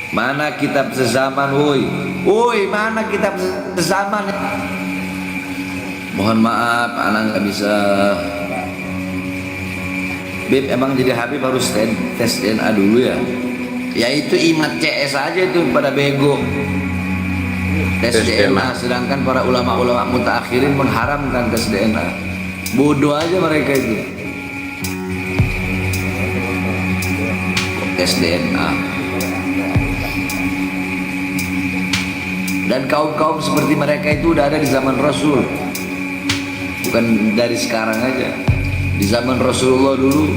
Mana kitab sezaman, woi? Woi, mana kitab sezaman? Mohon maaf, anak nggak bisa. Beb, emang jadi Habib harus tes DNA dulu ya? Ya itu imat CS aja itu pada bego. Tes DNA, sedangkan para ulama-ulama mutaakhirin mengharamkan tes DNA. Bodoh aja mereka itu. Tes DNA. Dan kaum-kaum seperti mereka itu udah ada di zaman Rasul. Bukan dari sekarang aja. Di zaman Rasulullah dulu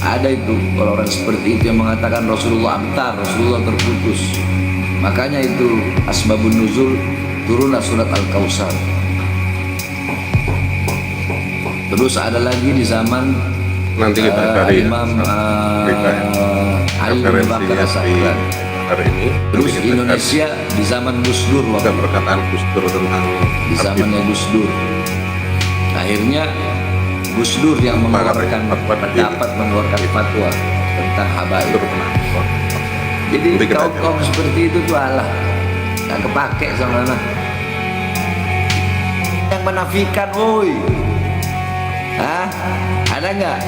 ada itu orang-orang seperti itu yang mengatakan Rasulullah amtar, Rasulullah terputus. Makanya itu asbabun nuzul turunlah surat Al-Kautsar. Terus ada lagi di zaman nanti kita cari Imam Ali bin Bakar As-Sakran. Hari ini terus Indonesia di zaman Gus Dur, ada perkataan Gus Dur tentang di zamannya Gus Dur. Akhirnya Gus Dur yang mengeluarkan pendapat, mengeluarkan fatwa tentang habaib. Jadi kaum seperti itu tuh alah nggak kepake sama mana. Yang menafikan, woi, ada nggak?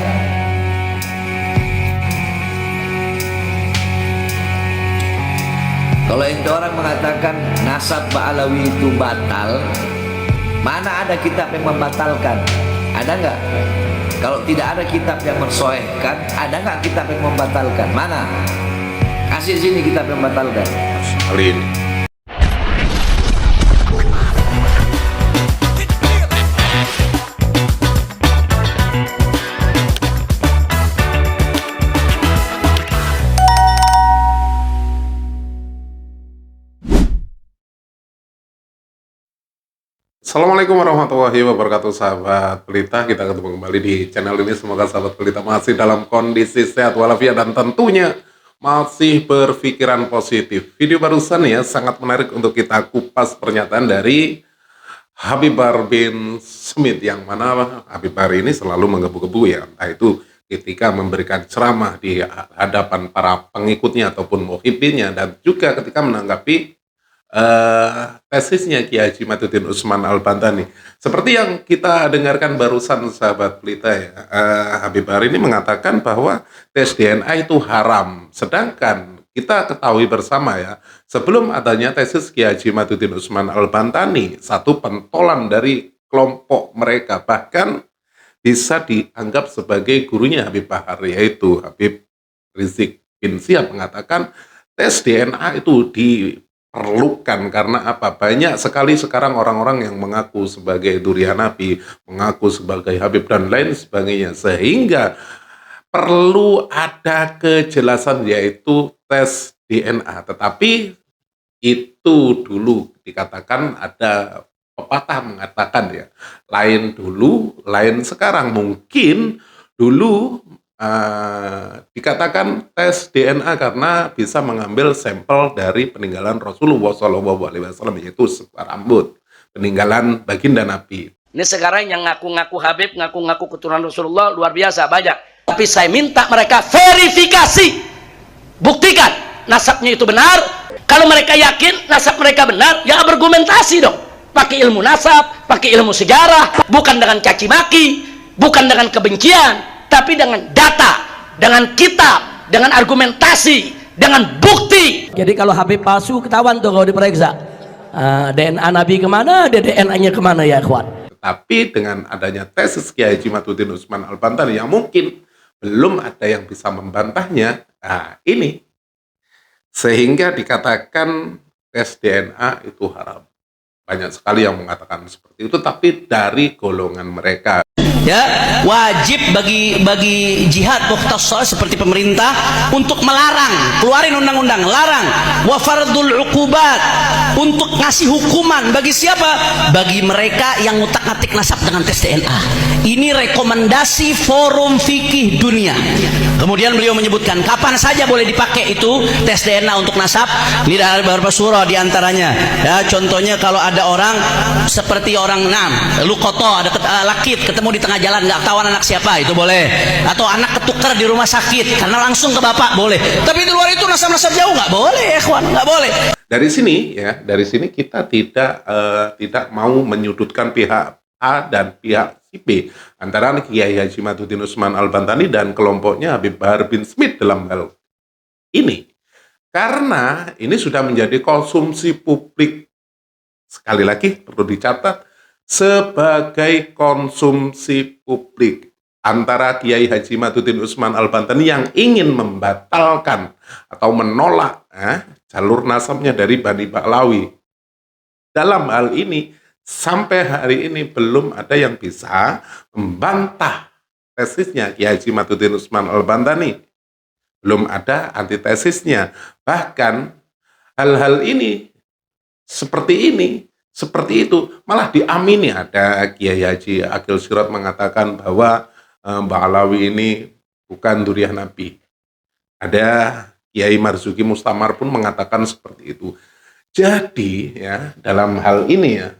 Kalau itu orang mengatakan nasab Ba'alawi itu batal, mana ada kitab yang membatalkan? Ada nggak? Kalau tidak ada kitab yang mensoehkan, ada nggak kitab yang membatalkan? Mana? Kasih sini kitab yang membatalkan. Kali ini. Assalamualaikum warahmatullahi wabarakatuh, sahabat pelita. Kita ketemu kembali di channel ini. Semoga sahabat pelita masih dalam kondisi sehat walafiat dan tentunya masih berpikiran positif. Video barusan ya sangat menarik untuk kita kupas pernyataan dari Habib Bahar bin Smith, yang mana Habib Bahar ini selalu menggebu-gebu ya, entah itu ketika memberikan ceramah di hadapan para pengikutnya ataupun muhibbinnya, dan juga ketika menanggapi tesisnya Kiai Haji Matuddin Utsman Al-Bantani. Seperti yang kita dengarkan barusan, sahabat pelita ya, Habib Bahar ini mengatakan bahwa tes DNA itu haram. Sedangkan kita ketahui bersama ya, sebelum adanya tesis Kiai Haji Matuddin Utsman Al-Bantani, satu pentolan dari kelompok mereka bahkan bisa dianggap sebagai gurunya Habib Bahar, yaitu Habib Rizik bin Syihab, mengatakan tes DNA itu diperlukan karena apa? Banyak sekali sekarang orang-orang yang mengaku sebagai durian Nabi, mengaku sebagai Habib dan lain sebagainya, sehingga perlu ada kejelasan yaitu tes DNA. Tetapi itu dulu dikatakan ada pepatah mengatakan ya, lain dulu, lain sekarang. Mungkin dulu dikatakan tes DNA karena bisa mengambil sampel dari peninggalan Rasulullah SAW, yaitu sebuah rambut, peninggalan baginda Nabi. Ini sekarang yang ngaku-ngaku Habib, ngaku-ngaku keturunan Rasulullah luar biasa banyak. Tapi saya minta mereka verifikasi, buktikan nasabnya itu benar. Kalau mereka yakin nasab mereka benar, ya argumentasi dong. Pakai ilmu nasab, pakai ilmu sejarah, bukan dengan caci maki, bukan dengan kebencian, tapi dengan data, dengan kitab, dengan argumentasi, dengan bukti. Jadi kalau Habib palsu ketahuan tuh kalau diperiksa. DNA Nabi kemana, DNA-nya kemana ya kawan. Tapi dengan adanya tesis Kiai Haji Matuddin Utsman Al-Bantani yang mungkin belum ada yang bisa membantahnya, ini sehingga dikatakan tes DNA itu haram. Banyak sekali yang mengatakan seperti itu, tapi dari golongan mereka. Ya, wajib bagi jihad mukhtasar seperti pemerintah untuk melarang, keluarin undang-undang larang. Wa fardul uqubat, untuk ngasih hukuman bagi siapa? Bagi mereka yang ngutak-ngatik nasab dengan tes DNA. Ini rekomendasi Forum Fikih Dunia. Kemudian beliau menyebutkan kapan saja boleh dipakai itu tes DNA untuk nasab. Ini ada beberapa surah diantaranya. Ya, contohnya kalau ada orang seperti orang lukoto, ada lakit ketemu di tengah jalan nggak ketahuan anak siapa, itu boleh. Atau anak ketukar di rumah sakit karena langsung ke bapak, boleh. Tapi di luar itu nasab-nasab jauh nggak boleh, ya kawan, nggak boleh. Dari sini kita tidak mau menyudutkan pihak A dan pihak si B antara Kiai Haji Madhuddin Utsman Al-Bantani dan kelompoknya Habib Bahar bin Smith dalam hal ini. Karena ini sudah menjadi konsumsi publik. Sekali lagi perlu dicatat, sebagai konsumsi publik antara Kiai Haji Madhuddin Utsman Al-Bantani yang ingin membatalkan atau menolak jalur nasabnya dari Bani Ba'lawi. Dalam hal ini, sampai hari ini belum ada yang bisa membantah tesisnya Kiai Haji Madhuddin Utsman Al-Bantani. Belum ada antitesisnya. Bahkan hal-hal ini, seperti itu, malah diamini. Ada Kiai Haji Akil Sirot mengatakan bahwa Ba'lawi ini bukan duriah Nabi. Ada Kiai Marzuki Mustamar pun mengatakan seperti itu. Jadi ya, dalam hal ini ya,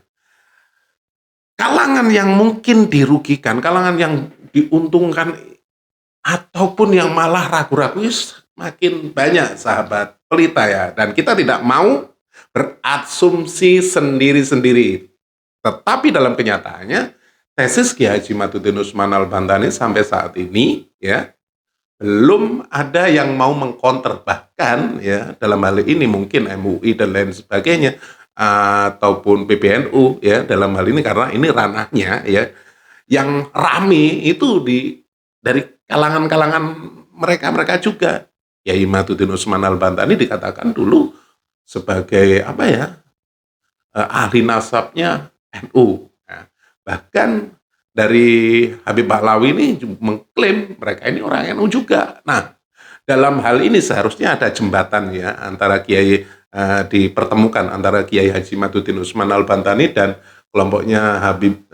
kalangan yang mungkin dirugikan, kalangan yang diuntungkan ataupun yang malah ragu-ragu makin banyak, sahabat pelita ya. Dan kita tidak mau berasumsi sendiri-sendiri. Tetapi dalam kenyataannya tesis Kiai Haji Madhuddin Utsman Al-Bantani sampai saat ini ya belum ada yang mau mengkonter. Bahkan ya dalam hal ini mungkin MUI dan lain sebagainya ataupun PBNU ya dalam hal ini, karena ini ranahnya ya, yang rame itu dari kalangan-kalangan mereka juga. Kiai Madhuddin Utsman Al-Bantani dikatakan dulu sebagai ahli nasabnya NU. Nah, bahkan dari Habib Ba'lawi ini mengklaim mereka ini orang NU juga. Nah, dalam hal ini seharusnya ada jembatan ya antara Kiai dipertemukan antara Kiai Haji Madhuddin Utsman Al-Bantani dan kelompoknya Habib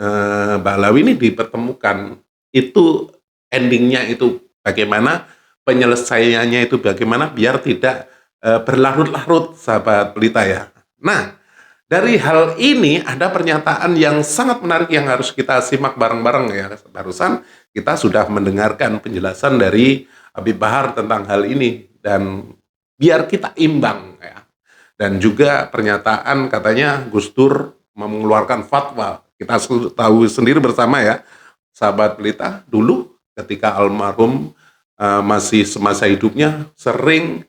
Ba'lawi ini dipertemukan. Itu endingnya itu bagaimana, penyelesaiannya itu bagaimana biar tidak berlarut-larut, sahabat pelita ya. Nah, dari hal ini ada pernyataan yang sangat menarik yang harus kita simak bareng-bareng ya. Barusan kita sudah mendengarkan penjelasan dari Habib Bahar tentang hal ini, dan biar kita imbang ya. Dan juga pernyataan katanya Gus Dur mengeluarkan fatwa. Kita tahu sendiri bersama ya, sahabat pelita, dulu ketika almarhum masih semasa hidupnya sering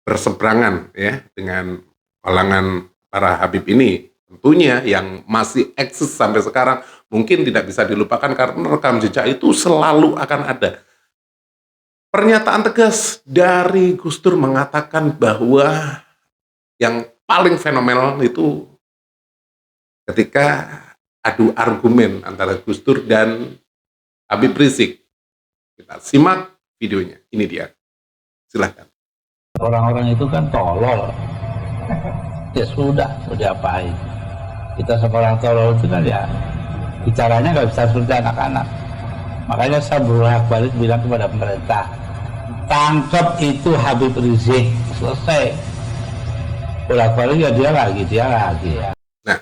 berseberangan ya dengan kalangan para Habib ini, tentunya yang masih eksis sampai sekarang mungkin tidak bisa dilupakan karena rekam jejak itu selalu akan ada. Pernyataan tegas dari Gus Dur mengatakan bahwa yang paling fenomenal itu ketika adu argumen antara Gus Dur dan Habib Rizik. Kita simak videonya, ini dia, silahkan. Orang-orang itu kan tolol. Ya sudah, mau diapain? Kita seorang tolol itu kan ya bicaranya nggak bisa seperti anak-anak. Makanya saya bolak-balik bilang kepada pemerintah, tangkap itu Habib Rizik, selesai. Bolak-balik ya dia lagi ya. Nah,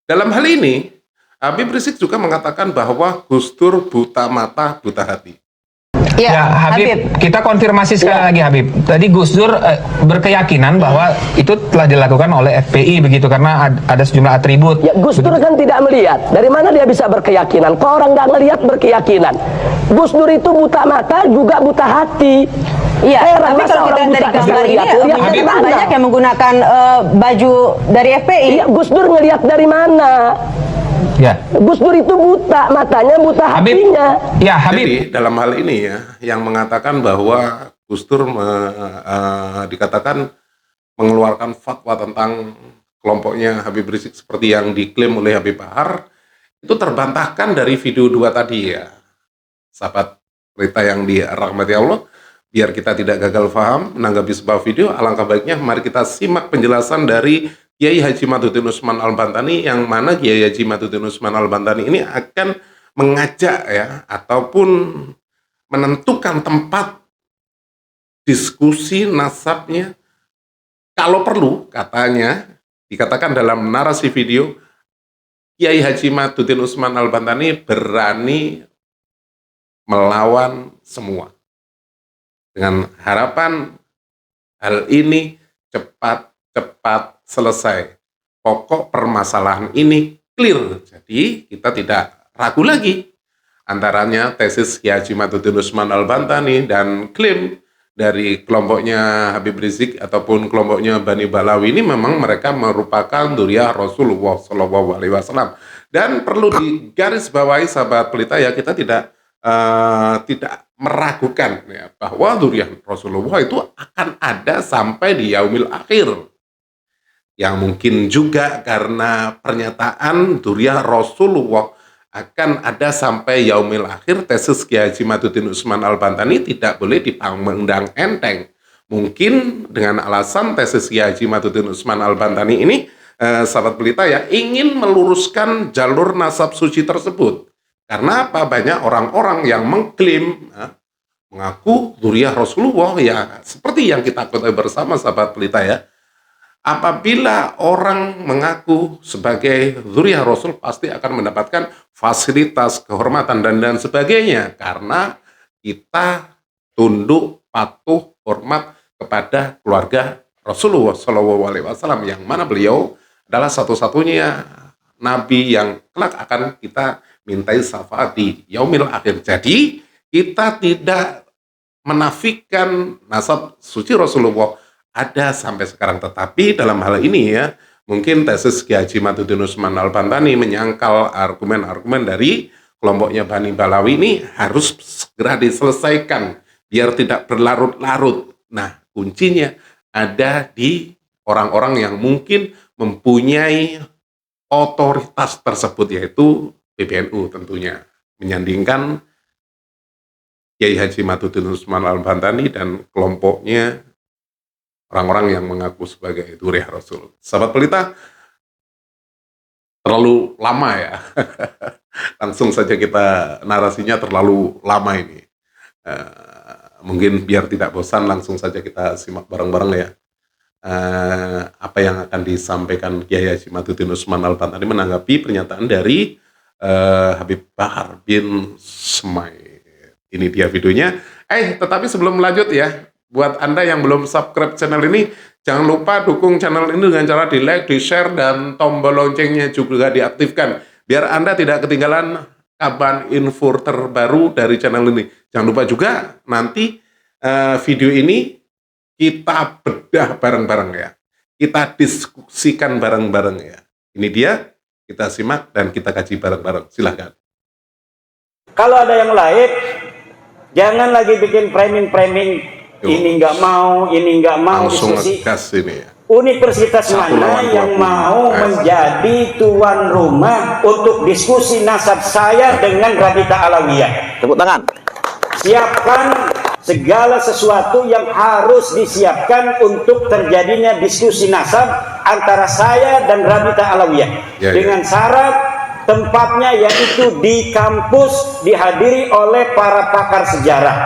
dalam hal ini Habib Rizik juga mengatakan bahwa Gus Dur buta mata, buta hati. Ya, Habib, kita konfirmasi sekali lagi Habib. Tadi Gus Dur berkeyakinan bahwa itu telah dilakukan oleh FPI begitu, karena ada sejumlah atribut. Ya, Gus Dur kan tidak melihat. Dari mana dia bisa berkeyakinan? Kok orang nggak melihat berkeyakinan? Gus Dur itu buta mata juga buta hati. Iya, tapi kalau kita dari gambar ini banyak yang menggunakan baju dari FPI. Iya, Gus Dur ngelihat dari mana? Ya. Gus Dur itu buta matanya, buta hatinya. Ya, Habib. Jadi dalam hal ini ya, yang mengatakan bahwa Gus Dur dikatakan mengeluarkan fatwa tentang kelompoknya Habib Rizik seperti yang diklaim oleh Habib Bahar, itu terbantahkan dari video 2 tadi ya. Sahabat berita yang dirahmati Allah, biar kita tidak gagal paham menanggapi sebuah video, alangkah baiknya mari kita simak penjelasan dari Kiai Haji Maduddin Usman Al-Bantani, yang mana Kiai Haji Maduddin Usman Al-Bantani ini akan mengajak ya ataupun menentukan tempat diskusi nasabnya. Kalau perlu, katanya dikatakan dalam narasi video, Kiai Haji Maduddin Usman Al-Bantani berani melawan semua, dengan harapan hal ini cepat selesai. Pokok permasalahan ini clear. Jadi kita tidak ragu lagi. Antaranya tesis Kiai Haji Maduddin Usman Al-Bantani dan klaim dari kelompoknya Habib Rizik ataupun kelompoknya Bani Balawi ini memang mereka merupakan dzurriyyah Rasulullah SAW. Dan perlu digarisbawahi sahabat pelita ya, kita tidak meragukan ya, bahwa dzurriyyah Rasulullah itu akan ada sampai di yaumil akhir. Yang mungkin juga karena pernyataan dzurriyyah Rasulullah akan ada sampai yaumil akhir, tesis Kiai Haji Maduddin Usman Al-Bantani tidak boleh dipandang enteng. Mungkin dengan alasan tesis Kiai Haji Maduddin Usman Al-Bantani ini, sahabat pelita ya, ingin meluruskan jalur nasab suci tersebut. Karena apa? Banyak orang-orang yang mengklaim mengaku dzurriyyah Rasulullah ya, seperti yang kita ketahui bersama sahabat pelita ya. Apabila orang mengaku sebagai dzurriyyah Rasul, pasti akan mendapatkan fasilitas, kehormatan dan sebagainya, karena kita tunduk, patuh, hormat kepada keluarga Rasulullah SAW, yang mana beliau adalah satu-satunya nabi yang kelak akan kita mintai syafaat di yaumil akhir. Jadi kita tidak menafikan nasab suci Rasulullah ada sampai sekarang, tetapi dalam hal ini ya, mungkin tesis Kiai Haji Maduddin Usman Al-Bantani menyangkal argumen-argumen dari kelompoknya Bani Balawi ini harus segera diselesaikan biar tidak berlarut-larut. Nah, kuncinya ada di orang-orang yang mungkin mempunyai otoritas tersebut, yaitu PBNU tentunya, menyandingkan Kiai Haji Maduddin Usman Al-Bantani dan kelompoknya orang-orang yang mengaku sebagai dzurriyyah Rasul. Sahabat pelita, terlalu lama ya. Langsung saja kita, narasinya terlalu lama ini. Mungkin biar tidak bosan, langsung saja kita simak bareng-bareng ya. Apa yang akan disampaikan Kiai Haji Maduddin Usman Al-Bantani menanggapi pernyataan dari Habib Bahar bin Smai. Ini dia videonya. Tetapi sebelum lanjut ya, buat Anda yang belum subscribe channel ini, jangan lupa dukung channel ini dengan cara di like, di share, dan tombol loncengnya juga diaktifkan, biar Anda tidak ketinggalan kabar info terbaru dari channel ini. Jangan lupa juga nanti video ini kita bedah bareng-bareng ya, kita diskusikan bareng-bareng ya. Ini dia, kita simak dan kita kaji bareng-bareng. Silahkan. Kalau ada yang lain, jangan lagi bikin framing-framing. Ini nggak mau, ini nggak mau diskusi. Ini ya. Universitas mana yang mau menjadi tuan rumah untuk diskusi nasab saya dengan Rabita Alawiyah? Tepuk tangan. Siapkan segala sesuatu yang harus disiapkan untuk terjadinya diskusi nasab antara saya dan Rabita Alawiyah. Dengan syarat tempatnya yaitu di kampus, dihadiri oleh para pakar sejarah,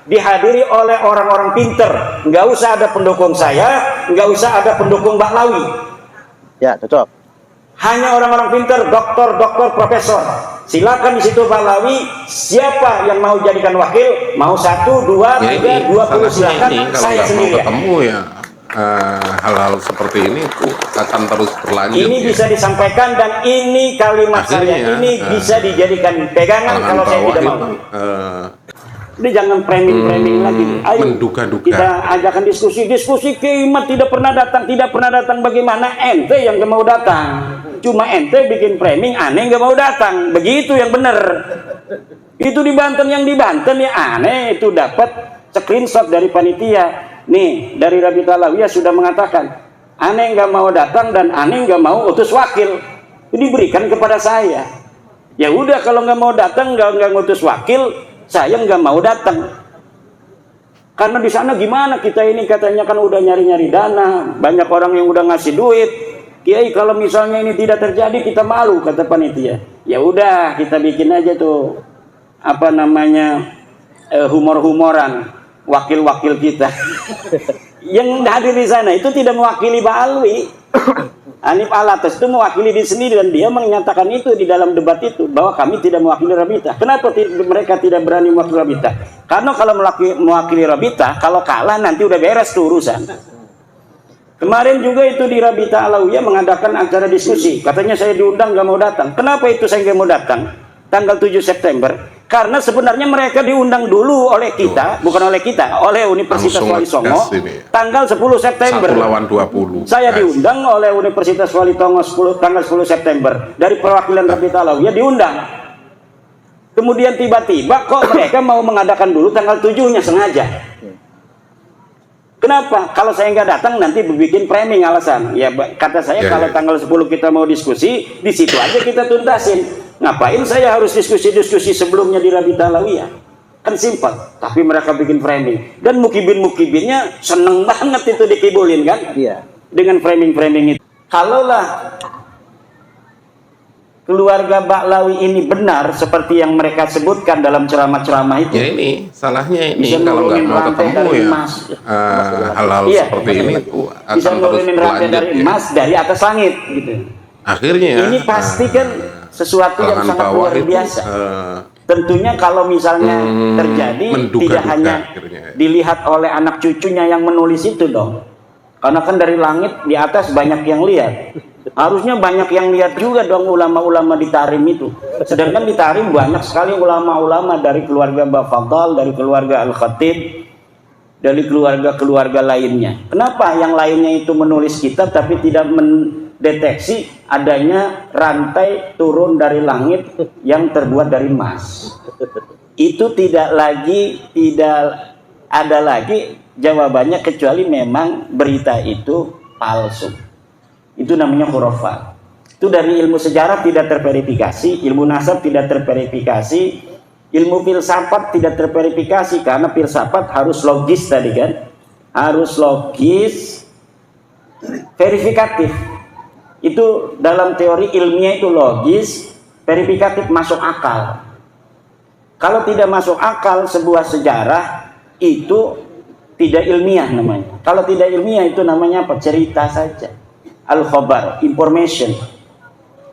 dihadiri oleh orang-orang pinter. Nggak usah ada pendukung saya, nggak usah ada pendukung Mbak Lawi. Ya, cocok. Hanya orang-orang pinter, doktor, profesor. Silakan di situ Mbak Lawi, siapa yang mau jadikan wakil, mau 1, 2, 3, 20, silakan. Saya sendiri. Ketemu ya, hal-hal seperti ini akan terus berlanjut. Ini bisa disampaikan dan ini kalimat saya ini bisa dijadikan pegangan kalau saya tidak mau. Ini jangan framing lagi. Ayo menduga-duga. Kita ajakan diskusi Kimat tidak pernah datang bagaimana? Ente yang gak mau datang. Cuma ente bikin framing, aneh gak mau datang. Begitu yang benar. Itu di Banten, yang di Banten ya aneh itu dapat screenshot dari panitia. Nih, dari Rabita Alawiyah sudah mengatakan, aneh gak mau datang dan aneh gak mau utus wakil. Itu diberikan kepada saya. Ya udah, kalau nggak mau datang, nggak ngutus wakil, saya nggak mau datang. Karena di sana gimana kita ini katanya kan udah nyari-nyari dana, banyak orang yang udah ngasih duit, Kiai kalau misalnya ini tidak terjadi kita malu, kata panitia. Ya udah kita bikin aja tuh apa namanya humor-humoran wakil-wakil kita yang hadir di sana itu tidak mewakili Pak Alwi. Hanif Alatas itu mewakili diri sendiri dan dia menyatakan itu di dalam debat itu bahwa kami tidak mewakili Rabita. Kenapa mereka tidak berani mewakili Rabita? Karena kalau mewakili Rabita, kalau kalah nanti udah beres tuh urusan. Kemarin juga itu di Rabita Alawiyah mengadakan acara diskusi. Katanya saya diundang gak mau datang. Kenapa itu saya gak mau datang? Tanggal 7 September. Karena sebenarnya mereka diundang dulu oleh kita, bukan oleh kita, oleh Universitas Wali Songo. Tanggal 10 September. 1 lawan 20. Saya diundang oleh Universitas Wali Songo tanggal 10 September. Dari perwakilan Rabita Alawiyah diundang. Kemudian tiba-tiba kok mereka mau mengadakan dulu tanggal 7-nya sengaja. Kenapa? Kalau saya nggak datang nanti bikin framing alasan. Ya kata saya kalau tanggal 10 kita mau diskusi, di situ aja kita tuntasin. Ngapain saya harus diskusi-diskusi sebelumnya di Rabita Alawiyah? Kan simpel. Tapi mereka bikin framing. Dan mukibin-mukibinnya seneng banget itu dikibulin kan? Iya. Dengan framing-framing itu. Kalaulah keluarga Baklawi ini benar seperti yang mereka sebutkan dalam ceramah-ceramah itu. Ya ini salahnya ini kalau nggak mau ketemu ya hal-hal seperti ini itu akan bisa terus nurunin rantai dari berlanjut emas dari atas langit gitu. Akhirnya ini pasti kan sesuatu yang sangat luar biasa. Tentunya kalau misalnya terjadi tidak hanya dilihat oleh anak cucunya yang menulis itu dong. Karena kan dari langit di atas banyak yang lihat. Harusnya banyak yang lihat juga dong ulama-ulama di Tarim itu. Sedangkan di Tarim banyak sekali ulama-ulama dari keluarga Bafadal, dari keluarga Al-Khatib, dari keluarga-keluarga lainnya. Kenapa yang lainnya itu menulis kitab tapi tidak mendeteksi adanya rantai turun dari langit yang terbuat dari emas? Itu tidak ada lagi jawabannya kecuali memang berita itu palsu. Itu namanya khurafat. Itu dari ilmu sejarah tidak terverifikasi, ilmu nasab tidak terverifikasi, ilmu filsafat tidak terverifikasi karena filsafat harus logis tadi kan, harus logis, verifikatif. Itu dalam teori ilmiah itu logis, verifikatif, masuk akal. Kalau tidak masuk akal sebuah sejarah itu tidak ilmiah namanya. Kalau tidak ilmiah itu namanya apa? Cerita saja. Al-khabar, information.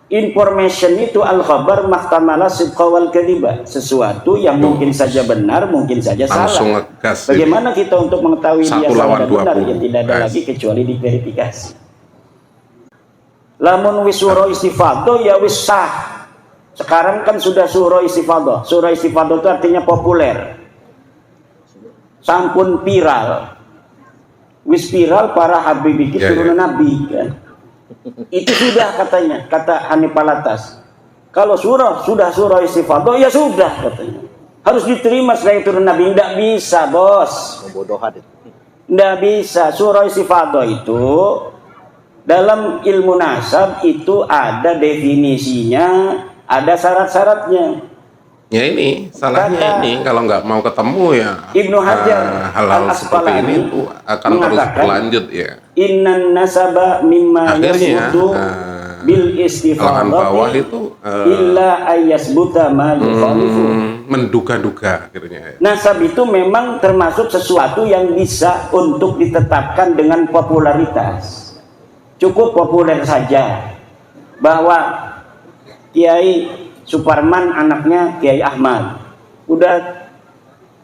Information itu al-khabar mahtamala sidqa wal kadhiba. Sesuatu yang mungkin saja benar, mungkin saja salah. Bagaimana kita untuk mengetahui dia salah dan benar? Ya tidak ada lagi kecuali diverifikasi. Lamun wis suro istifadah ya wis sah. Sekarang kan sudah suro istifadah. Suro istifadah itu artinya populer. Sampun viral. Wis viral para habib turunan nabi kan. Itu sudah katanya, kata Hanif Alatas. Kalau sudah surah istifadah ya sudah katanya. Harus diterima sebagai turun nabi. Tidak bisa bos. Tidak bisa. Surah istifadah itu dalam ilmu nasab itu ada definisinya, ada syarat-syaratnya. Ya ini salahnya ini kalau nggak mau ketemu ya Ibnu Hajar hal-hal seperti ini itu akan terus berlanjut ya. Innan nasaba mimma yasbutu bil istifadati illa ayyasbuta ma yukhalifu. Menduga-duga akhirnya. Nasab itu memang termasuk sesuatu yang bisa untuk ditetapkan dengan popularitas. Cukup populer saja bahwa Kiai Suparman anaknya Kiai Ahmad, udah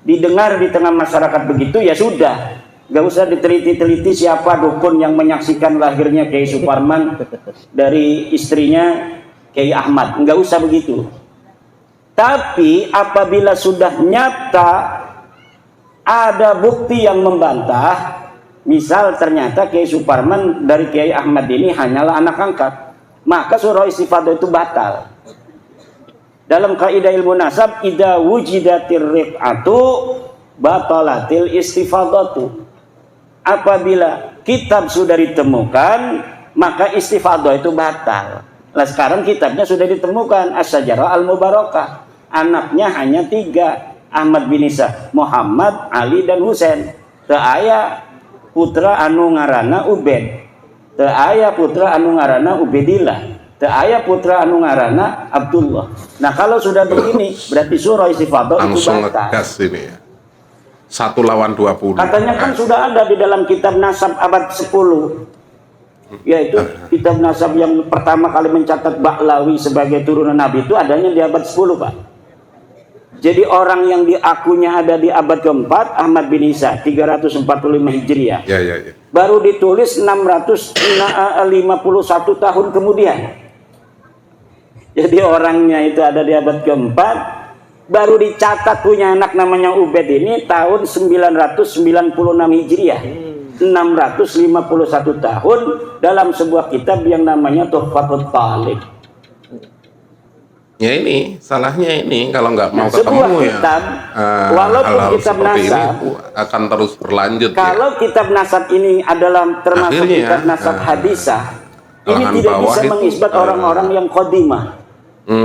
didengar di tengah masyarakat begitu ya sudah, gak usah diteliti-teliti siapa dukun yang menyaksikan lahirnya Kiai Suparman dari istrinya Kiai Ahmad, nggak usah begitu. Tapi apabila sudah nyata ada bukti yang membantah, misal ternyata Kiai Suparman dari Kiai Ahmad ini hanyalah anak angkat, maka surah istifadah itu batal. Dalam kaidah ilmu nasab, idza wujidatir rif'atu batalatil istifadatu. Apabila kitab sudah ditemukan, maka istifadah itu batal. Nah sekarang kitabnya sudah ditemukan, As-Sajarah Al-Mubarakah. Anaknya hanya 3, Ahmad bin Isa, Muhammad, Ali dan Husain. Teu aya putra anu ngaranna Ubed. teu aya putra anu ngaranna Ubaidillah, teu aya putra anu ngaranna Abdullah. Nah kalau sudah begini berarti surah isi fadl itu Langsung batal. ngegas ini ya. 1 lawan 20. Katanya kan sudah ada di dalam kitab nasab abad 10, yaitu kitab nasab yang pertama kali mencatat Ba'lawi sebagai turunan Nabi itu adanya di abad 10, Pak. Jadi orang yang diakunya ada di abad keempat, Ahmad bin Isa 345 Hijriah. Ya. Baru ditulis 651 tahun kemudian. Jadi orangnya itu ada di abad keempat, baru dicatat punya anak namanya Ubaid ini tahun 996 Hijriah. 651 tahun dalam sebuah kitab yang namanya Tuhfatul Talib. Ya ini salahnya ini kalau nggak mau sebuah ketemu kitab, ya walaupun hal-hal kitab seperti ini nasab akan terus berlanjut kalau ya. kitab nasab ini adalah termasuk Akhirnya, kitab nasab hadisah, ini kalangan tidak bawah bisa itu, mengisbat orang-orang yang qadimah. La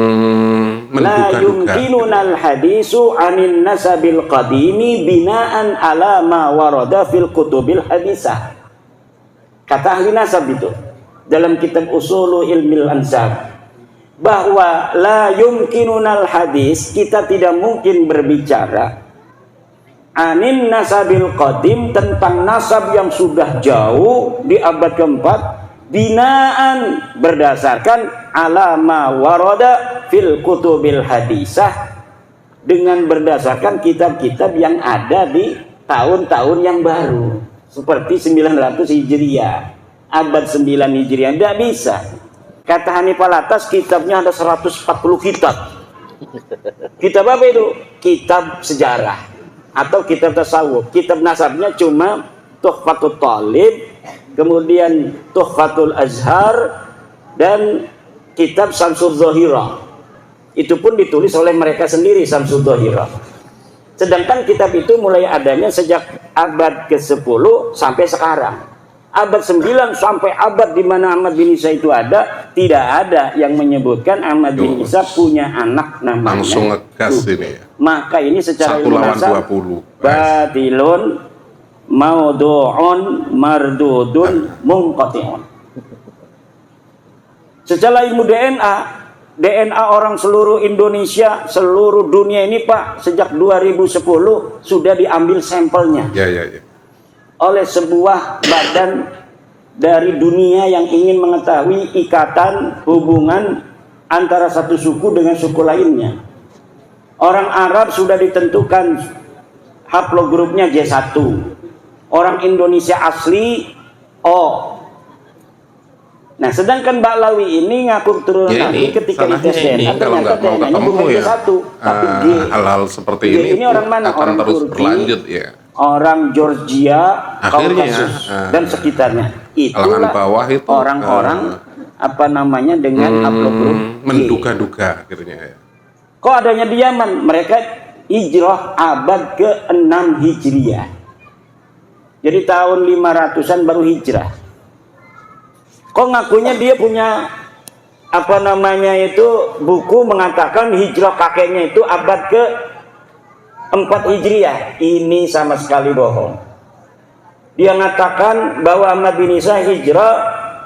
menduga-duga. yumkinunal hadisu anin nasabil qadimi binaan ala ma warada fil kutubil hadisah. Kata ahli nasab itu dalam kitab Usulu Ilmil Ansab, bahwa la yumkinunal hadis, kita tidak mungkin berbicara anin nasabil qadim, tentang nasab yang sudah jauh di abad keempat, binaan berdasarkan alama warada fil kutubil hadisah, dengan berdasarkan kitab-kitab yang ada di tahun-tahun yang baru seperti 900 Hijriah, abad 9 Hijriah. Tidak bisa. Kata Hanifal Atas kitabnya ada 140 kitab. Kitab apa itu? Kitab sejarah atau kitab tasawuf. Kitab nasabnya cuma Tuhfatul Talib, kemudian Tuhfatul Azhar, dan kitab Samsul Zahirah. Itu pun ditulis oleh mereka sendiri, Samsul Zahirah. Sedangkan kitab itu mulai adanya sejak abad ke-10 sampai sekarang. Abad 9 sampai abad di mana Ahmad bin Isa itu ada, tidak ada yang menyebutkan Ahmad bin Isa punya anak namanya. Langsung ngegas ini ya. Maka ini secara 1 lawan nasab 20. batilun maudu'un mardudun munqati'un. Secara ilmu DNA orang seluruh Indonesia, seluruh dunia ini Pak, sejak 2010 sudah diambil sampelnya. Ya. Oleh sebuah badan dari dunia yang ingin mengetahui ikatan hubungan antara satu suku dengan suku lainnya. Orang Arab sudah ditentukan haplogrupnya J1. Orang Indonesia asli O. Nah, sedangkan Ba'lawi ini ngaku keturunan Nabi, ketika dites DNA kalau nggak mau ketemu ya hal-hal seperti ini orang mana? akan Orang terus Turki, berlanjut ya. Orang Georgia, Akhirnya, Kaukasus dan sekitarnya. kalangan Itulah bawah itu orang-orang apa namanya dengan haplogrup menduga-duga akhirnya ya. Kok adanya di Yaman? Mereka hijrah abad ke-6 Hijriah. Jadi tahun 500-an baru hijrah. Kok ngakunya dia punya apa namanya itu buku mengatakan hijrah kakeknya itu abad ke-4 Hijriah. Ini sama sekali bohong. Dia mengatakan bahwa Ahmad bin Isa hijrah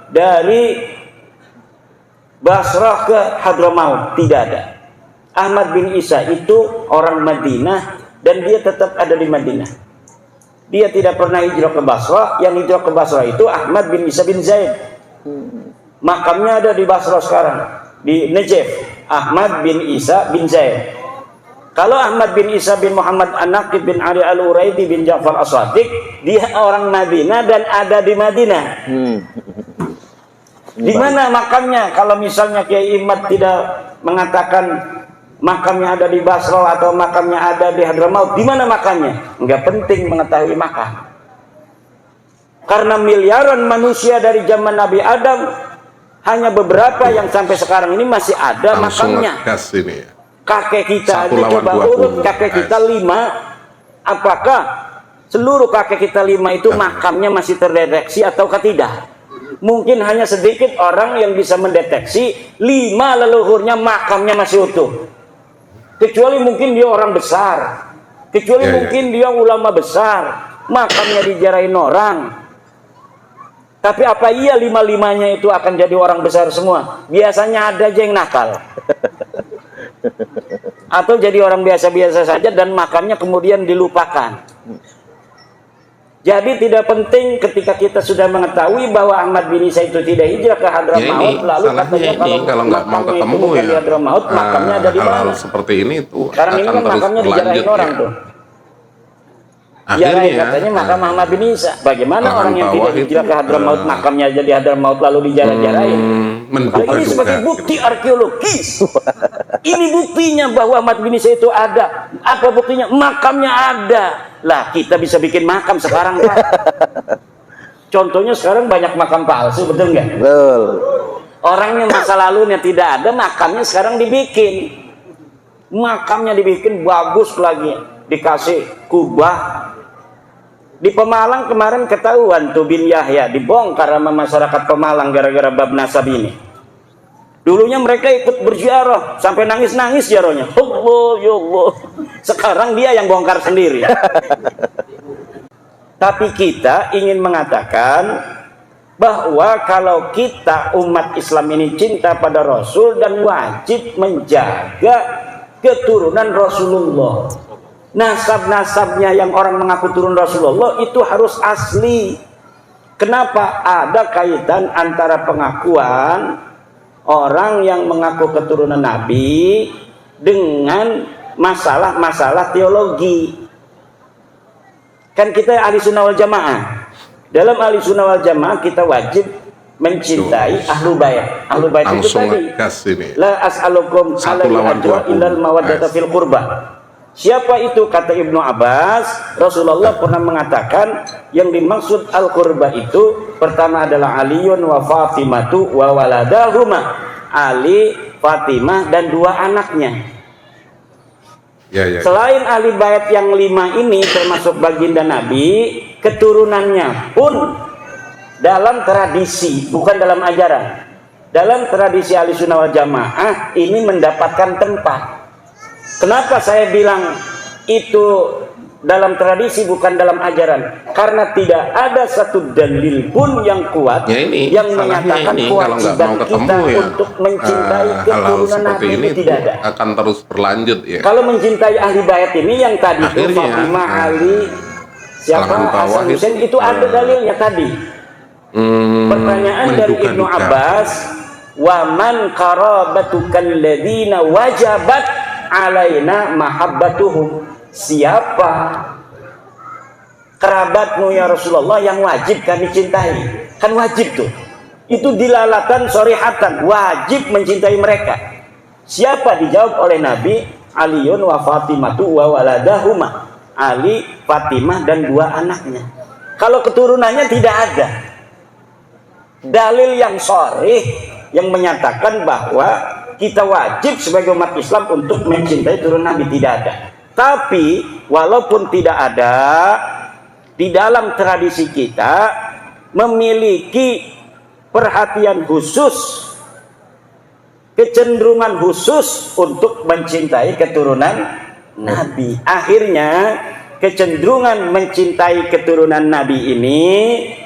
dari Basrah ke Hadramaut. Tidak ada. Ahmad bin Isa itu orang Madinah dan dia tetap ada di Madinah. Dia tidak pernah hijrah ke Basrah. Yang hijrah ke Basrah itu Ahmad bin Isa bin Zaid. Makamnya ada di Basrah sekarang, di Najaf. Ahmad bin Isa bin Zaid. Kalau Ahmad bin Isa bin Muhammad An-Naqib bin Ali Al-Uraidi bin Ja'far As-Sadiq, dia orang Madinah dan ada di Madinah. Di mana makamnya? Kalau misalnya Kiai Imad tidak mengatakan makamnya ada di Basrah atau makamnya ada di Hadramaut, di mana makamnya? Enggak penting mengetahui makam. Karena miliaran manusia dari zaman Nabi Adam, hanya beberapa yang sampai sekarang ini masih ada makamnya. Ini ya. Kakek kita aja coba urut kakek kita 5. Apakah seluruh kakek kita 5 itu makamnya masih terdeteksi ataukah tidak? Mungkin hanya sedikit orang yang bisa mendeteksi 5 leluhurnya makamnya masih utuh. Kecuali mungkin dia orang besar, kecuali mungkin dia ulama besar, makamnya dijarahin orang. Tapi apa iya 5-5-nya itu akan jadi orang besar semua? Biasanya ada aja yang nakal. Atau jadi orang biasa-biasa saja dan makamnya kemudian dilupakan. Jadi tidak penting ketika kita sudah mengetahui bahwa Ahmad bin Isa itu tidak hijrah ke Hadramaut, lalu katanya kalau nggak mau ketemu ya di Hadramaut, makamnya ada di mana? Seperti ini tuh Sekarang ini kan makamnya dijarahin orang tuh. Akhirnya katanya makam Ahmad bin Isa. Bagaimana orang yang tidak hijrah ke Hadramaut, makamnya jadi Hadramaut lalu dijarah-jarahin? Ini sebagai bukti arkeologis. Ini buktinya bahwa Ahmad bin Isa itu ada. Apa buktinya? Makamnya ada. Lah kita bisa bikin makam sekarang, Pak. Contohnya sekarang banyak makam palsu, betul nggak? Betul. Orangnya masa lalunya tidak ada, makamnya sekarang dibikin. Makamnya dibikin bagus lagi, dikasih kubah. Di Pemalang kemarin ketahuan tuh bin Yahya dibongkar sama masyarakat Pemalang gara-gara bab nasab ini. Dulunya mereka ikut berziarah sampai nangis-nangis ziarahnya. Allah ya Allah. Sekarang dia yang bongkar sendiri. Tapi kita ingin mengatakan bahwa kalau kita umat Islam ini cinta pada Rasul dan wajib menjaga keturunan Rasulullah. Nasab-nasabnya yang orang mengaku turun Rasulullah itu harus asli. Kenapa? Ada kaitan antara pengakuan orang yang mengaku keturunan Nabi dengan masalah-masalah teologi. Kan kita ahli sunnah wal jamaah. Dalam ahli sunnah wal jamaah kita wajib mencintai ahlu bait. Ahlu bait itu tadi. La as'alukum alaihi ajra illal mawaddata fil qurbah. Siapa itu? Kata Ibnu Abbas, Rasulullah pernah mengatakan yang dimaksud al-qurbah itu pertama adalah Aliun wa Fatimatu wa waladahuma. Ali, Fatimah dan 2 anaknya. Selain ahli bait yang 5 ini termasuk baginda Nabi, keturunannya pun dalam tradisi, bukan dalam ajaran. Dalam tradisi ahli sunnah wal jamaah ini mendapatkan tempat. Kenapa saya bilang itu dalam tradisi bukan dalam ajaran? Karena tidak ada satu dalil pun yang kuat yang menyatakan kewajiban kita untuk mencintai keturunan Nabi ini tidak ada. Akan terus berlanjut ya. Kalau mencintai ahli bait ini yang tadi itu Fatimah, Ali, siapa Hasan Husain itu ada dalilnya tadi. Pertanyaan dari Ibnu Abbas, wa man qarabatukal ladzina wajabat alaina mahabbatuhum. Siapa kerabatmu ya Rasulullah yang wajib kami cintai? Kan wajib tuh. Itu dilalatan sorihatan, wajib mencintai mereka. Siapa? Dijawab oleh Nabi, Aliun wa Fatimatu wa waladahuma. Ali, Fatimah dan 2 anaknya. Kalau keturunannya tidak ada dalil yang sorih yang menyatakan bahwa kita wajib sebagai umat Islam untuk mencintai turun Nabi, tidak ada. Tapi walaupun tidak ada, di dalam tradisi kita memiliki perhatian khusus, kecenderungan khusus untuk mencintai keturunan Nabi. Akhirnya kecenderungan mencintai keturunan Nabi ini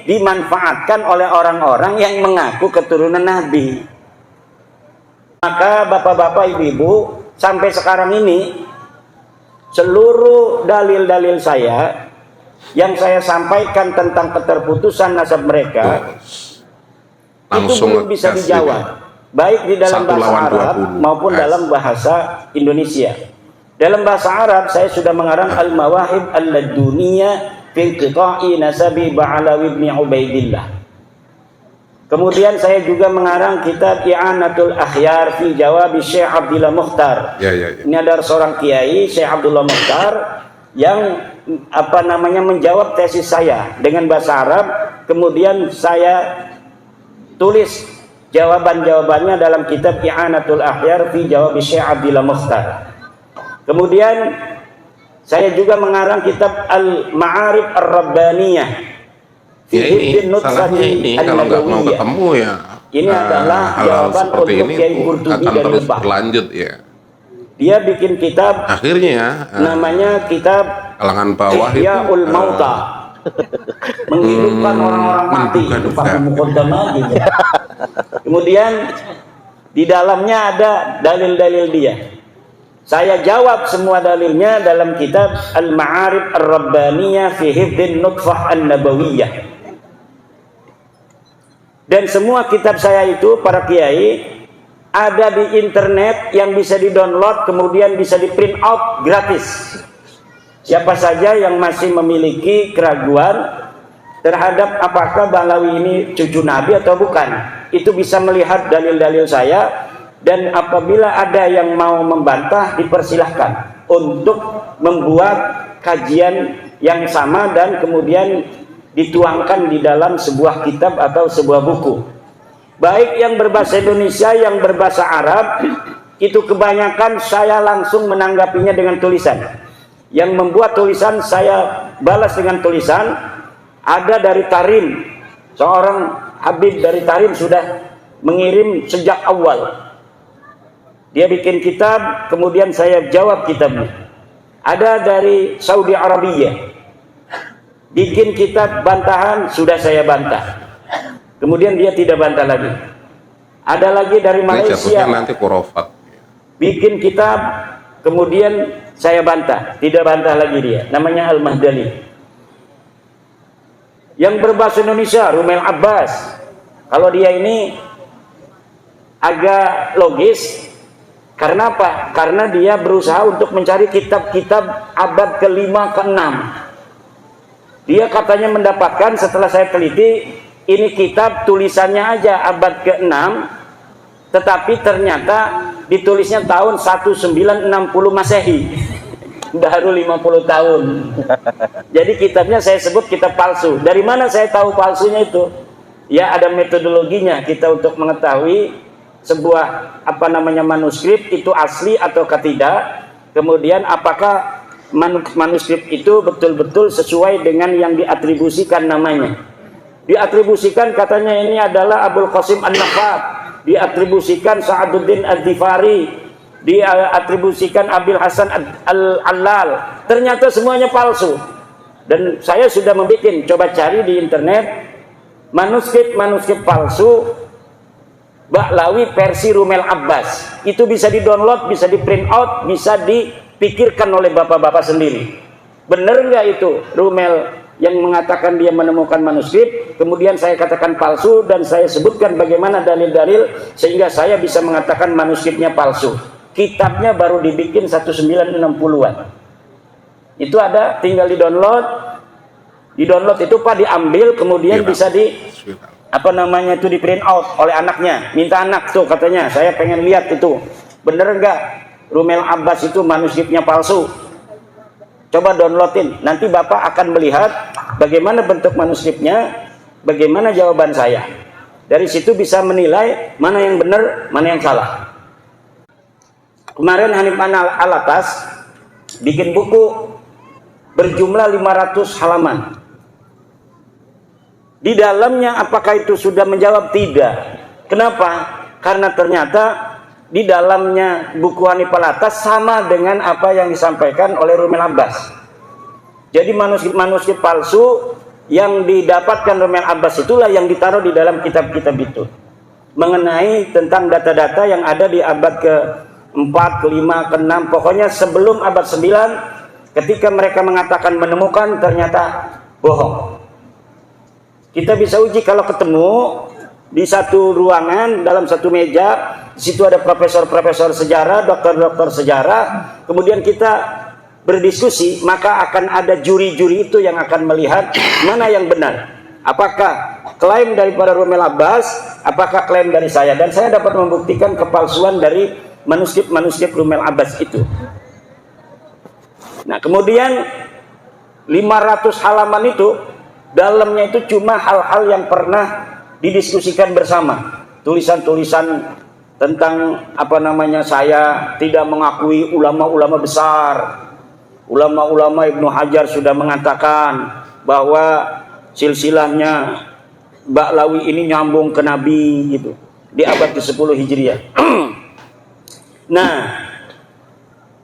dimanfaatkan oleh orang-orang yang mengaku keturunan Nabi. Maka bapak-bapak, ibu-ibu, sampai sekarang ini seluruh dalil-dalil saya yang saya sampaikan tentang keterputusan nasab mereka itu belum bisa dijawab, baik di dalam bahasa Arab maupun dalam bahasa Indonesia. Dalam bahasa Arab saya sudah mengarang Al-Mawahib Al-Laduniyah fi Qita'i Nasabi Ba'alawi ibn Ubaidillah. Kemudian saya juga mengarang kitab I'anatul Akhyar fi Jawab Syekh Abdullah Mukhtar. Ini ada seorang kiai, Syekh Abdullah Mukhtar, yang menjawab tesis saya dengan bahasa Arab. Kemudian saya tulis jawaban-jawabannya dalam kitab I'anatul Akhyar fi Jawab Syekh Abdullah Mukhtar. Kemudian saya juga mengarang kitab Al-Ma'arif Ar-Rabbaniyah. Ini salahnya ini kalau nggak mau ketemu ya. Ini adalah jawaban untuk Kiai Qurtubi akan dari terus Lebak. berlanjut ya. Dia bikin kitab akhirnya namanya kitab kalangan bawah Ihyaul Mauta. menghidupkan orang-orang mati, itu pakai muqaddam lagi. Kemudian di dalamnya ada dalil-dalil dia. Saya jawab semua dalilnya dalam kitab Al-Ma'arif Ar-Rabbaniyah fi Hifdhin Nutfah An-Nabawiyah. Dan semua kitab saya itu, para kiai, ada di internet yang bisa di-download, kemudian bisa di-print out gratis. Siapa saja yang masih memiliki keraguan terhadap apakah Bahlawi ini cucu Nabi atau bukan, itu bisa melihat dalil-dalil saya. Dan apabila ada yang mau membantah, dipersilahkan untuk membuat kajian yang sama dan kemudian dituangkan di dalam sebuah kitab atau sebuah buku. Baik yang berbahasa Indonesia, yang berbahasa Arab, itu kebanyakan saya langsung menanggapinya dengan tulisan. Yang membuat tulisan saya balas dengan tulisan. Ada dari Tarim, seorang Habib dari Tarim sudah mengirim sejak awal. Dia bikin kitab, kemudian saya jawab kitabnya. Ada dari Saudi Arabia, bikin kitab bantahan, sudah saya bantah. Kemudian dia tidak bantah lagi. Ada lagi dari Malaysia, nanti kurofat. bikin kitab, kemudian saya bantah, tidak bantah lagi dia. Namanya Al-Mahdali. Yang berbahasa Indonesia, Rumel Abbas. Kalau dia ini agak logis. Karena apa? Karena dia berusaha untuk mencari kitab-kitab abad ke-5, ke-6. Dia katanya mendapatkan, setelah saya teliti, ini kitab tulisannya aja abad ke-6, tetapi ternyata ditulisnya tahun 1960 Masehi. Baru 50 tahun. Jadi kitabnya saya sebut kitab palsu. Dari mana saya tahu palsunya itu? Ya, ada metodologinya kita untuk mengetahui sebuah manuskrip itu asli atau tidak, kemudian apakah manuskrip itu betul-betul sesuai dengan yang diatribusikan namanya. Diatribusikan katanya ini adalah Abul Qasim An-Nafat, diatribusikan Sa'aduddin Ad-Difari, diatribusikan Abil Hasan Al-Allal. Ternyata semuanya palsu. Dan saya sudah membuat, coba cari di internet manuskrip palsu Bahlawi versi Rumel Abbas. Itu bisa di-download, bisa di-print out, bisa dipikirkan oleh bapak-bapak sendiri. Benar nggak itu Rumel yang mengatakan dia menemukan manuskrip, kemudian saya katakan palsu, dan saya sebutkan bagaimana dalil-dalil sehingga saya bisa mengatakan manuskripnya palsu. Kitabnya baru dibikin 1960-an. Itu ada, tinggal di-download. Di-download itu Pak diambil, kemudian bisa di itu di print out oleh anaknya. Minta anak tuh katanya, saya pengen lihat itu. Bener enggak Rumel Abbas itu manuskripnya palsu? Coba downloadin. Nanti Bapak akan melihat bagaimana bentuk manuskripnya, bagaimana jawaban saya. Dari situ bisa menilai mana yang benar, mana yang salah. Kemarin Hanif Alatas bikin buku berjumlah 500 halaman. Di dalamnya apakah itu sudah menjawab? Tidak. Kenapa? Karena ternyata di dalamnya buku Hanif Alatas sama dengan apa yang disampaikan oleh Rumel Abbas. Jadi manuskrip palsu yang didapatkan Rumel Abbas itulah yang ditaruh di dalam kitab-kitab itu. Mengenai tentang data-data yang ada di abad ke-4, ke-5, ke-6, pokoknya sebelum abad 9, ketika mereka mengatakan menemukan, ternyata bohong. Kita bisa uji kalau ketemu di satu ruangan, dalam satu meja, di situ ada profesor-profesor sejarah, dokter-dokter sejarah, kemudian kita berdiskusi, maka akan ada juri-juri itu yang akan melihat mana yang benar. Apakah klaim daripada Rumel Abbas, apakah klaim dari saya. Dan saya dapat membuktikan kepalsuan dari manuskrip Rumel Abbas itu. Nah, kemudian 500 halaman itu, dalamnya itu cuma hal-hal yang pernah didiskusikan bersama. Tulisan-tulisan tentang saya tidak mengakui ulama-ulama besar. Ulama-ulama Ibnu Hajar sudah mengatakan bahwa silsilahnya Bahlawi ini nyambung ke Nabi gitu, di abad ke-10 Hijriah. Nah,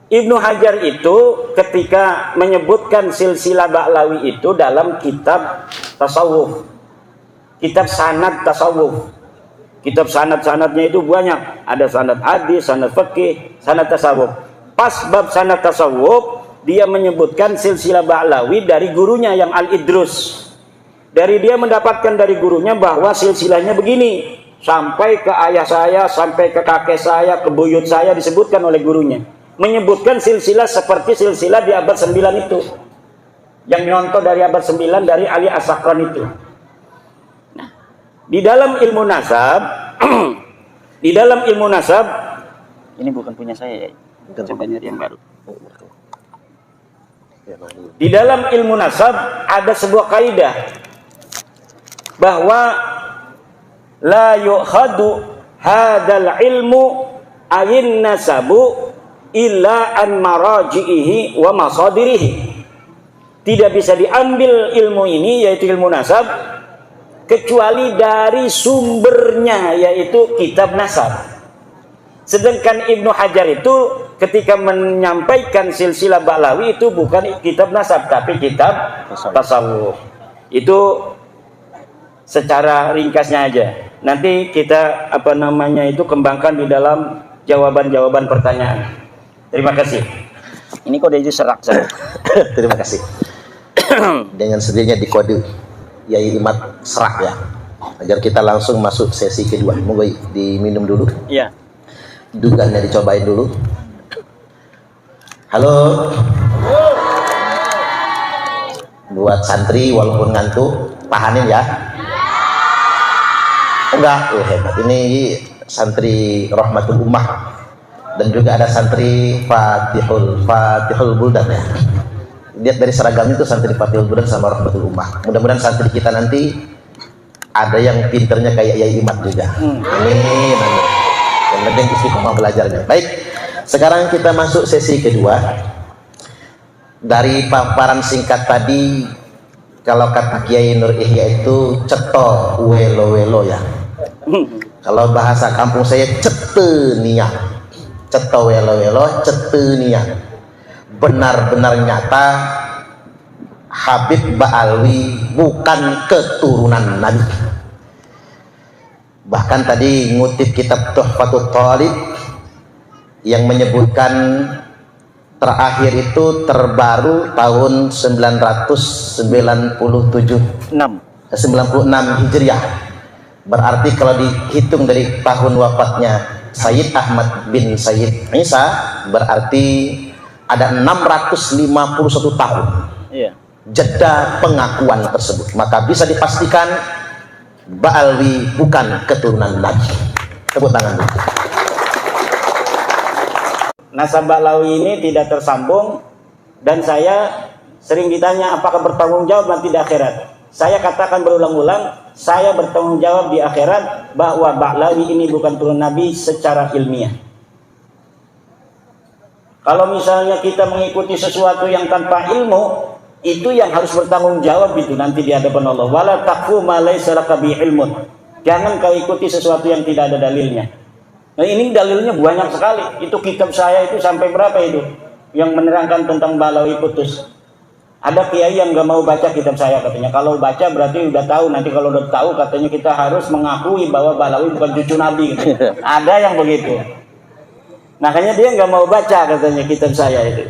Ibnu Hajar itu ketika menyebutkan silsilah Ba'lawi itu dalam kitab tasawuf, kitab sanad tasawuf. Kitab sanad-sanadnya itu banyak, ada sanad hadis, sanad fikih, sanad tasawuf. Pas bab sanad tasawuf, dia menyebutkan silsilah Ba'lawi dari gurunya yang Al-Idrus. Dari dia mendapatkan dari gurunya bahwa silsilahnya begini, sampai ke ayah saya, sampai ke kakek saya, ke buyut saya, disebutkan oleh gurunya. Menyebutkan silsilah seperti silsilah di abad 9 itu, yang nyontoh dari abad 9 dari Ali As-Sakran itu. Di dalam ilmu nasab di dalam ilmu nasab, ini bukan punya saya ya, coba nyari yang baru. Di dalam ilmu nasab ada sebuah kaidah bahwa la yu'khadu hadzal ilmu ayin nasabu illa an maraji'ihi wa masadirihi. Tidak bisa diambil ilmu ini, yaitu ilmu nasab, kecuali dari sumbernya, yaitu kitab nasab. Sedangkan Ibnu Hajar itu ketika menyampaikan silsilah Ba'lawi itu bukan kitab nasab, tapi kitab tasawuf. Itu secara ringkasnya aja. Nanti kita itu kembangkan di dalam jawaban-jawaban pertanyaan. Terima kasih. Ini kode itu serak. Terima kasih. Dengan sendirinya dikode Yai Imad serak ya, agar kita langsung masuk sesi kedua. Monggo diminum dulu. Iya. Dugannya dicobain dulu. Halo. Buat santri walaupun ngantuk, tahanin ya. Enggak, hebat. Ini santri Rahmatul Ummah dan juga ada santri Fatihul Buldan ya. Lihat dari seragamnya itu santri Fatihul Buldan sama Rahmatul Ummah. Mudah-mudahan santri kita nanti ada yang pinternya kayak Yai Imad juga. Amin. Yang penting istiqomah belajarnya. Baik, sekarang kita masuk sesi kedua. Dari paparan singkat tadi, kalau kata Kiai Nur Ihya itu ceto welo-welo ya. Kalau bahasa kampung saya cetenia. Ceto welo-welo, cetenia. Benar-benar nyata Habib Ba'alwi bukan keturunan Nabi. Bahkan tadi ngutip kitab Tuhfatul Thalib yang menyebutkan terakhir itu terbaru tahun 96 Hijriah. Berarti kalau dihitung dari tahun wafatnya Sayyid Ahmad bin Sayyid Isa, berarti ada 651 tahun jeda pengakuan tersebut. Maka bisa dipastikan Ba'alwi bukan keturunan Nabi. Tepuk tangan dulu. Nasab Ba'lawi ini tidak tersambung, dan saya sering ditanya apakah bertanggung jawab nanti di akhirat. Saya katakan berulang-ulang, saya bertanggung jawab di akhirat bahwa Ba'lawi ini bukan turun Nabi secara ilmiah. Kalau misalnya kita mengikuti sesuatu yang tanpa ilmu, itu yang harus bertanggung jawab itu nanti di hadapan Allah. Wala taqfu ma laysa laka bi ilmun. Jangan kau ikuti sesuatu yang tidak ada dalilnya. Nah, ini dalilnya banyak sekali. Itu kitab saya itu sampai berapa itu yang menerangkan tentang Ba'lawi putus. Ada kiai yang gak mau baca kitab saya katanya. Kalau baca berarti udah tahu. Nanti kalau udah tahu katanya kita harus mengakui bahwa Ba'lawi bukan cucu Nabi gitu. Ada yang begitu. Makanya dia nggak mau baca katanya kitab saya itu.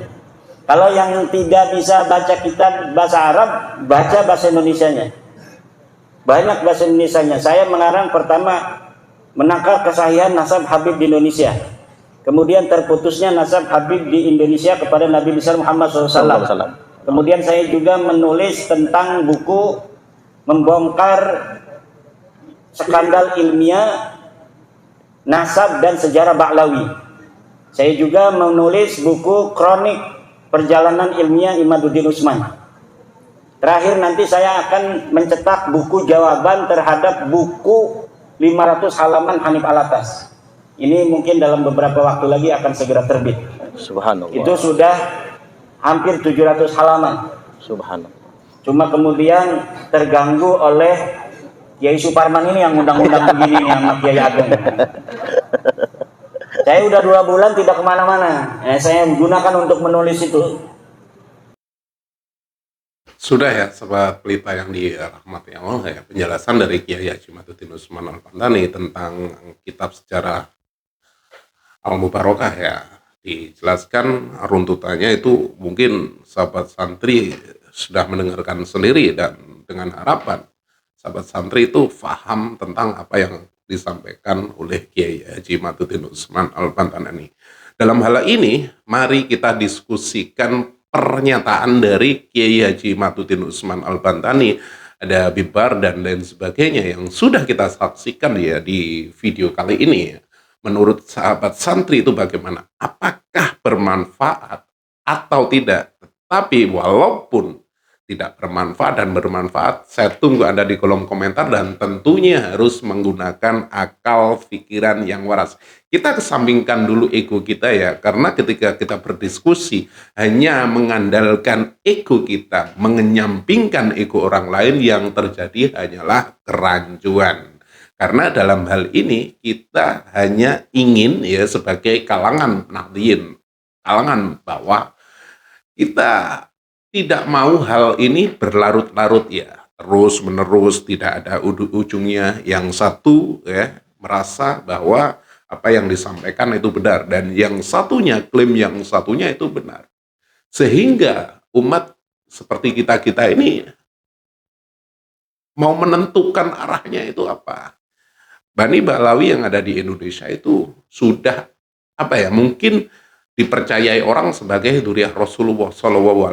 Kalau yang tidak bisa baca kitab bahasa Arab, baca bahasa Indonesianya. Banyak bahasa Indonesianya. Saya mengarang pertama menangkal kesahihan nasab Habib di Indonesia. Kemudian terputusnya nasab Habib di Indonesia kepada Nabi besar Muhammad SAW. Kemudian saya juga menulis tentang buku membongkar skandal ilmiah nasab dan sejarah Ba'lawi. Saya juga menulis buku kronik perjalanan ilmiah Imaduddin Utsman. Terakhir nanti saya akan mencetak buku jawaban terhadap buku 500 halaman Hanif Alatas. Ini mungkin dalam beberapa waktu lagi akan segera terbit. Subhanallah. Itu sudah hampir 700 halaman. Subhanallah. Cuma kemudian terganggu oleh Kiai Suparman ini yang undang-undang begini nih sama Kiai Ageng. Saya udah 2 bulan tidak kemana-mana. Saya gunakan untuk menulis itu. Sudah ya, Sobat Pelita yang dirahmati Allah ya, penjelasan dari Kiai Haji Maduddin Usman Al-Bantani tentang kitab sejarah Al-Mubarokah ya. Dijelaskan runtutannya itu mungkin sahabat santri sudah mendengarkan sendiri, dan dengan harapan sahabat santri itu paham tentang apa yang disampaikan oleh Kiai Haji Maduddin Usman Al-Bantani. Dalam hal ini, mari kita diskusikan pernyataan dari Kiai Haji Maduddin Usman Al-Bantani, ada Bibar dan lain sebagainya yang sudah kita saksikan ya di video kali ini. Menurut sahabat santri itu bagaimana? Apakah bermanfaat atau tidak? Tapi walaupun tidak bermanfaat dan bermanfaat, saya tunggu Anda di kolom komentar, dan tentunya harus menggunakan akal pikiran yang waras. Kita kesampingkan dulu ego kita ya, karena ketika kita berdiskusi hanya mengandalkan ego kita, mengenyampingkan ego orang lain, yang terjadi hanyalah kerancuan. Karena dalam hal ini kita hanya ingin ya sebagai kalangan nahdien, kalangan bawah, kita tidak mau hal ini berlarut-larut ya, terus menerus tidak ada ujungnya. Yang satu ya merasa bahwa apa yang disampaikan itu benar, dan yang satunya klaim yang satunya itu benar, sehingga umat seperti kita ini mau menentukan arahnya itu apa. Bani Balawi yang ada di Indonesia itu sudah apa ya, mungkin dipercayai orang sebagai dzurriyyah Rasulullah SAW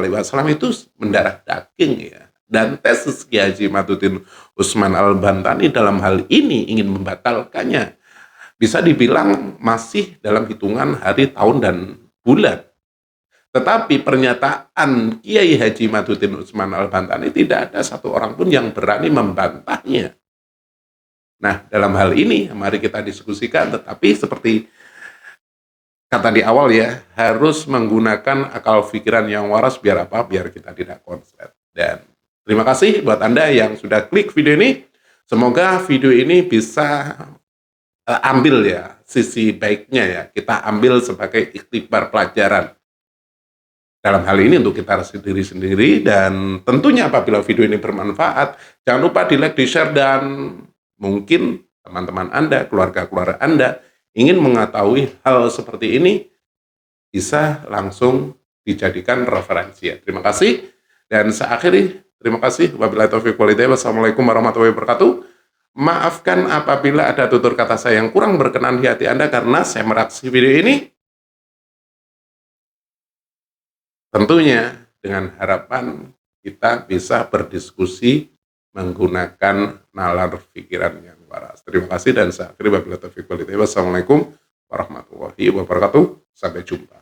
itu mendarah daging ya. Dan tesis Kiai Haji Maduddin Usman Al-Bantani dalam hal ini ingin membatalkannya. Bisa dibilang masih dalam hitungan hari, tahun, dan bulan. Tetapi pernyataan Kiai Haji Maduddin Usman Al-Bantani tidak ada satu orang pun yang berani membantahnya. Nah, dalam hal ini mari kita diskusikan, tetapi seperti kata di awal ya, harus menggunakan akal pikiran yang waras. Biar apa? Biar kita tidak konslet. Dan terima kasih buat Anda yang sudah klik video ini. Semoga video ini bisa ambil ya sisi baiknya ya. Kita ambil sebagai ikhtibar pelajaran. Dalam hal ini untuk kita sendiri-sendiri, dan tentunya apabila video ini bermanfaat, jangan lupa di like, di share, dan mungkin teman-teman Anda, keluarga-keluarga Anda ingin mengetahui hal seperti ini, bisa langsung dijadikan referensi ya. Terima kasih, dan saya akhiri. Terima kasih. Wabillahi taufiq wal hidayah. Wassalamualaikum warahmatullahi wabarakatuh. Maafkan apabila ada tutur kata saya yang kurang berkenan di hati Anda karena saya mereaksi video ini. Tentunya dengan harapan kita bisa berdiskusi menggunakan nalar pikiran yang waras. Terima kasih, dan saya akhiri. Wabillahi taufiq wal hidayah. Wassalamualaikum warahmatullahi wabarakatuh. Sampai jumpa.